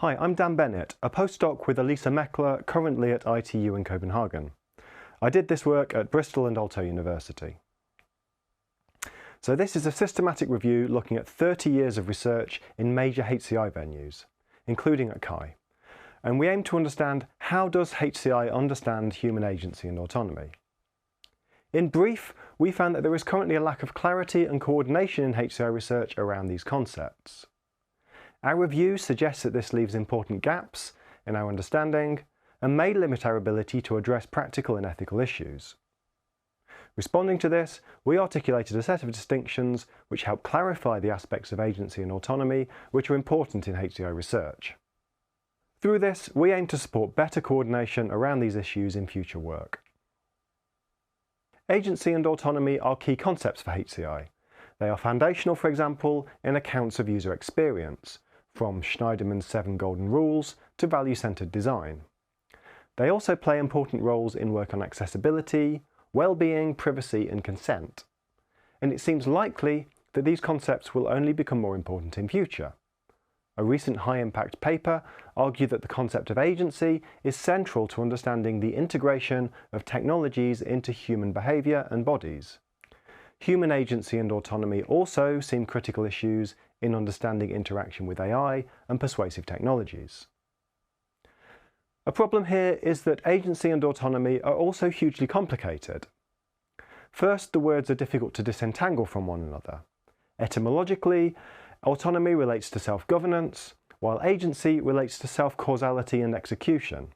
Hi, I'm Dan Bennett, a postdoc with Elisa Mekler, currently at ITU in Copenhagen. I did this work at Bristol and Aalto University. So this is a systematic review looking at 30 years of research in major HCI venues, including at CHI. And we aim to understand how does HCI understand human agency and autonomy. In brief, we found that there is currently a lack of clarity and coordination in HCI research around these concepts. Our review suggests that this leaves important gaps in our understanding and may limit our ability to address practical and ethical issues. Responding to this, we articulated a set of distinctions which help clarify the aspects of agency and autonomy which are important in HCI research. Through this, we aim to support better coordination around these issues in future work. Agency and autonomy are key concepts for HCI. They are foundational, for example, in accounts of user experience, from Schneiderman's 7 Golden Rules to value-centered design. They also play important roles in work on accessibility, well-being, privacy and consent. And it seems likely that these concepts will only become more important in future. A recent high-impact paper argued that the concept of agency is central to understanding the integration of technologies into human behaviour and bodies. Human agency and autonomy also seem critical issues in understanding interaction with AI and persuasive technologies. A problem here is that agency and autonomy are also hugely complicated. First, the words are difficult to disentangle from one another. Etymologically, autonomy relates to self-governance, while agency relates to self-causality and execution.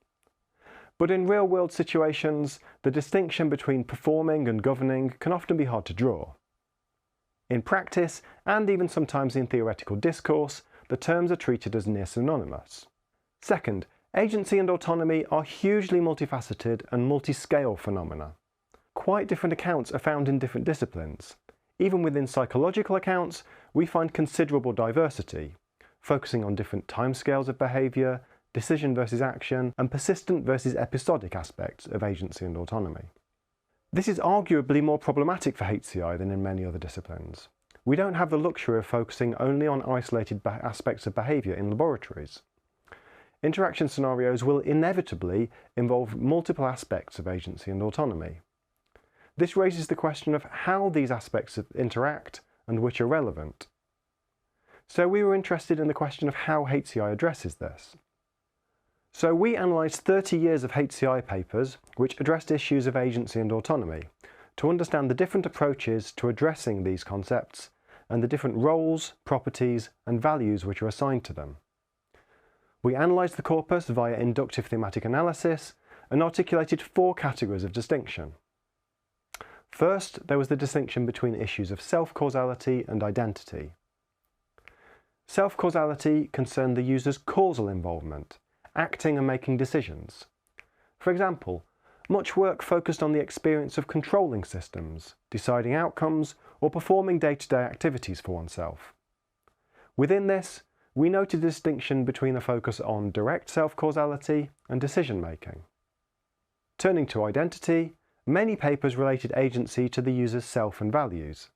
But in real-world situations, the distinction between performing and governing can often be hard to draw. In practice, and even sometimes in theoretical discourse, the terms are treated as near synonymous. Second, agency and autonomy are hugely multifaceted and multi-scale phenomena. Quite different accounts are found in different disciplines. Even within psychological accounts, we find considerable diversity, focusing on different timescales of behaviour, decision versus action, and persistent versus episodic aspects of agency and autonomy. This is arguably more problematic for HCI than in many other disciplines. We don't have the luxury of focusing only on isolated aspects of behaviour in laboratories. Interaction scenarios will inevitably involve multiple aspects of agency and autonomy. This raises the question of how these aspects interact and which are relevant. So we were interested in the question of how HCI addresses this. So we analysed 30 years of HCI papers which addressed issues of agency and autonomy to understand the different approaches to addressing these concepts and the different roles, properties and values which are assigned to them. We analysed the corpus via inductive thematic analysis and articulated 4 categories of distinction. First, there was the distinction between issues of self-causality and identity. Self-causality concerned the user's causal involvement, acting and making decisions. For example, much work focused on the experience of controlling systems, deciding outcomes, or performing day-to-day activities for oneself. Within this, we noted a distinction between a focus on direct self-causality and decision-making. Turning to identity, many papers related agency to the user's self and values.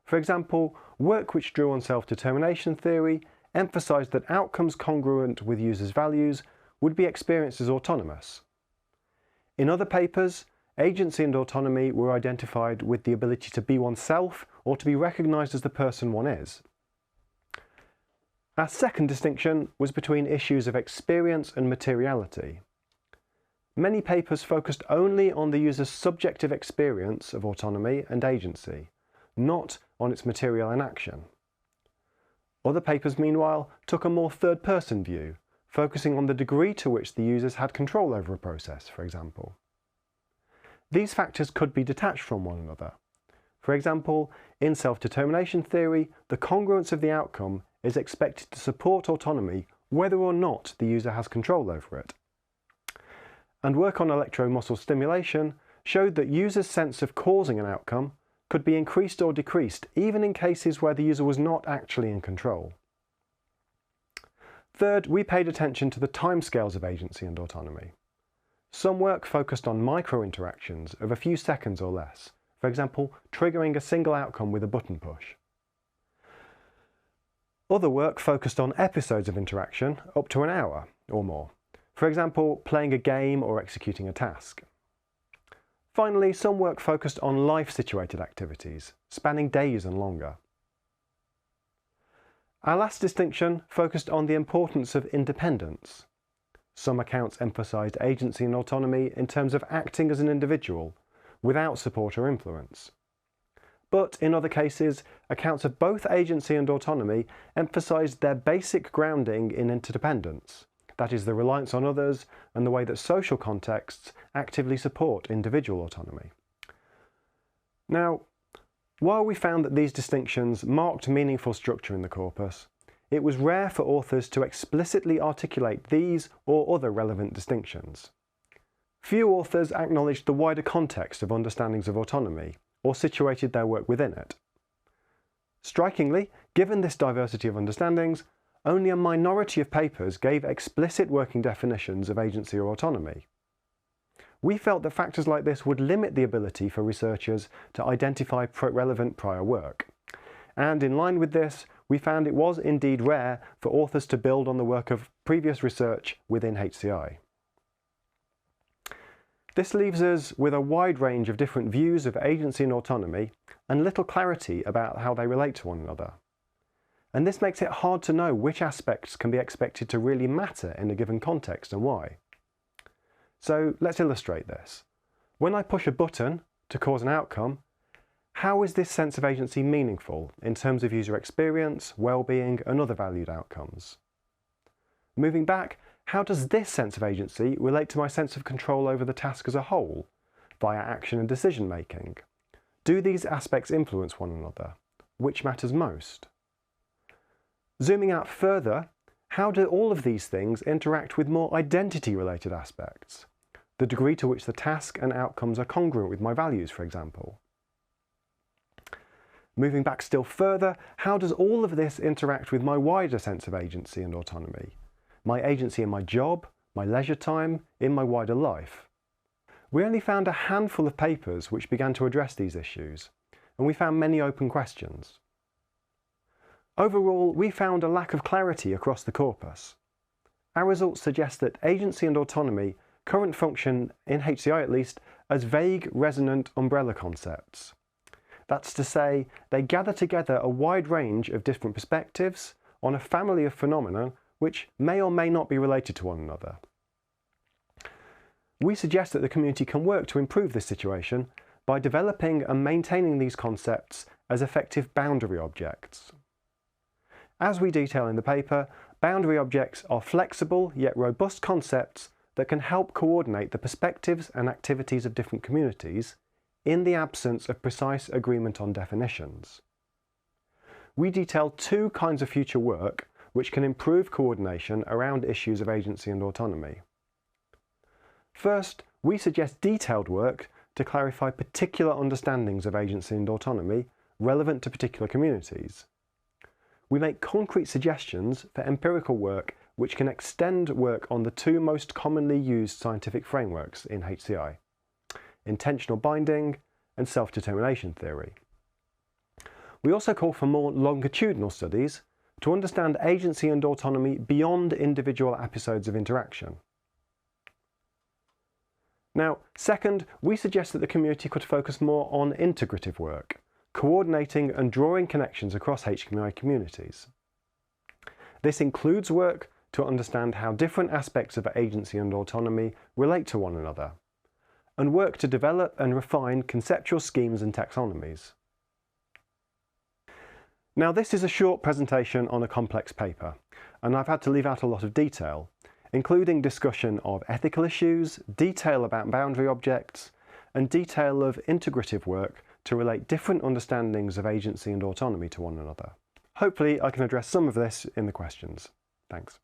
For example, work which drew on self-determination theory emphasised that outcomes congruent with users' values would be experienced as autonomous. In other papers, agency and autonomy were identified with the ability to be oneself or to be recognised as the person one is. Our second distinction was between issues of experience and materiality. Many papers focused only on the user's subjective experience of autonomy and agency, not on its material in action. Other papers, meanwhile, took a more third-person view, focusing on the degree to which the users had control over a process, for example. These factors could be detached from one another. For example, in self-determination theory, the congruence of the outcome is expected to support autonomy whether or not the user has control over it. And work on electromuscle stimulation showed that users' sense of causing an outcome could be increased or decreased even in cases where the user was not actually in control. Third, we paid attention to the timescales of agency and autonomy. Some work focused on micro-interactions of a few seconds or less, for example, triggering a single outcome with a button push. Other work focused on episodes of interaction up to an hour or more. For example, playing a game or executing a task. Finally, some work focused on life-situated activities, spanning days and longer. Our last distinction focused on the importance of independence. Some accounts emphasised agency and autonomy in terms of acting as an individual, without support or influence. But in other cases, accounts of both agency and autonomy emphasised their basic grounding in interdependence, that is, the reliance on others and the way that social contexts actively support individual autonomy. Now, while we found that these distinctions marked meaningful structure in the corpus, it was rare for authors to explicitly articulate these or other relevant distinctions. Few authors acknowledged the wider context of understandings of autonomy, or situated their work within it. Strikingly, given this diversity of understandings, only a minority of papers gave explicit working definitions of agency or autonomy. We felt that factors like this would limit the ability for researchers to identify relevant prior work. And in line with this, we found it was indeed rare for authors to build on the work of previous research within HCI. This leaves us with a wide range of different views of agency and autonomy and little clarity about how they relate to one another. And this makes it hard to know which aspects can be expected to really matter in a given context and why. So let's illustrate this. When I push a button to cause an outcome, how is this sense of agency meaningful in terms of user experience, well-being, and other valued outcomes? Moving back, how does this sense of agency relate to my sense of control over the task as a whole, via action and decision making? Do these aspects influence one another? Which matters most? Zooming out further, how do all of these things interact with more identity-related aspects? The degree to which the task and outcomes are congruent with my values, for example. Moving back still further, how does all of this interact with my wider sense of agency and autonomy? My agency in my job, my leisure time, in my wider life. We only found a handful of papers which began to address these issues, and we found many open questions. Overall, we found a lack of clarity across the corpus. Our results suggest that agency and autonomy currently function, in HCI at least, as vague, resonant umbrella concepts. That's to say, they gather together a wide range of different perspectives on a family of phenomena which may or may not be related to one another. We suggest that the community can work to improve this situation by developing and maintaining these concepts as effective boundary objects. As we detail in the paper, boundary objects are flexible yet robust concepts that can help coordinate the perspectives and activities of different communities in the absence of precise agreement on definitions. We detail two kinds of future work which can improve coordination around issues of agency and autonomy. First, we suggest detailed work to clarify particular understandings of agency and autonomy relevant to particular communities. We make concrete suggestions for empirical work which can extend work on the two most commonly used scientific frameworks in HCI: intentional binding and self-determination theory. We also call for more longitudinal studies to understand agency and autonomy beyond individual episodes of interaction. Now, second, we suggest that the community could focus more on integrative work, coordinating and drawing connections across HCI communities. This includes work to understand how different aspects of agency and autonomy relate to one another, and work to develop and refine conceptual schemes and taxonomies. Now, this is a short presentation on a complex paper, and I've had to leave out a lot of detail, including discussion of ethical issues, detail about boundary objects, and detail of integrative work to relate different understandings of agency and autonomy to one another. Hopefully, I can address some of this in the questions. Thanks.